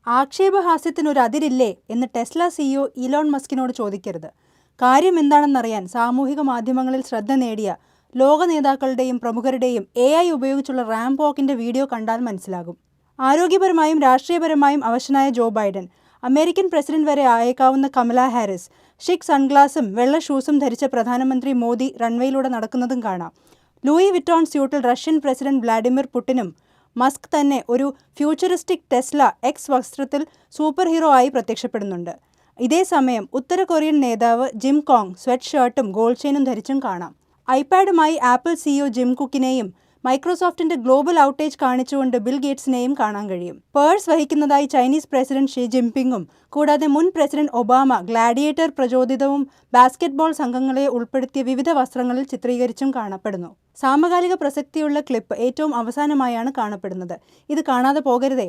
ആക്ഷേപഹാസ്യത്തിനൊരതിരില്ലേ എന്ന് Tesla CEO Elon മസ്കിനോട് ചോദിക്കരുത്. കാര്യം എന്താണെന്നറിയാൻ സാമൂഹിക മാധ്യമങ്ങളിൽ ശ്രദ്ധ നേടിയ ലോക നേതാക്കളുടെയും പ്രമുഖരുടെയും AI ഉപയോഗിച്ചുള്ള റാമ്പ് വാക്കിൻ്റെ വീഡിയോ കണ്ടാൽ മനസ്സിലാകും. ആരോഗ്യപരമായും രാഷ്ട്രീയപരമായും അവശനായ ജോ ബൈഡൻ, അമേരിക്കൻ പ്രസിഡന്റ് വരെ ആയേക്കാവുന്ന കമല ഹാരിസ്, ഷിക് സൺഗ്ലാസും വെള്ള ഷൂസും ധരിച്ച പ്രധാനമന്ത്രി മോദി റൺവേയിലൂടെ നടക്കുന്നതും കാണാം. ലൂയി വിറ്റോൺ സ്യൂട്ടിൽ റഷ്യൻ പ്രസിഡന്റ് വ്ളാഡിമിർ പുടിനും മസ്ക് തന്നെ ഒരു ഫ്യൂച്ചറിസ്റ്റിക് ടെസ്ല എക്സ് വസ്ത്രത്തിൽ സൂപ്പർ ഹീറോ ആയി പ്രത്യക്ഷപ്പെടുന്നുണ്ട്. ഇതേസമയം ഉത്തര കൊറിയൻ നേതാവ് ജിം കോങ് സ്വെറ്റ് ഷർട്ടും ഗോൾഡ് ചെയിനും ധരിച്ചും കാണാം. ഐപാഡുമായി ആപ്പിൾ സിഇഒ ജിം കുക്കിനെയും മൈക്രോസോഫ്റ്റിന്റെ ഗ്ലോബൽ ഔട്ടേജ് കാണിച്ചുകൊണ്ട് ബിൽ ഗേറ്റ്സിനെയും കാണാൻ കഴിയും. പേഴ്സ് വഹിക്കുന്നതായി ചൈനീസ് പ്രസിഡന്റ് ഷി ജിൻപിങ്ങും കൂടാതെ മുൻ പ്രസിഡന്റ് ഒബാമ ഗ്ലാഡിയേറ്റർ പ്രചോദിതവും ബാസ്കറ്റ്ബോൾ സംഘങ്ങളെ ഉൾപ്പെടുത്തിയ വിവിധ വസ്ത്രങ്ങളിൽ ചിത്രീകരിച്ചും കാണപ്പെടുന്നു. സമകാലിക പ്രസക്തിയുള്ള ക്ലിപ്പ് ഏറ്റവും അവസാനമായാണ് കാണപ്പെടുന്നത്. ഇത് കാണാതെ പോകരുതേ.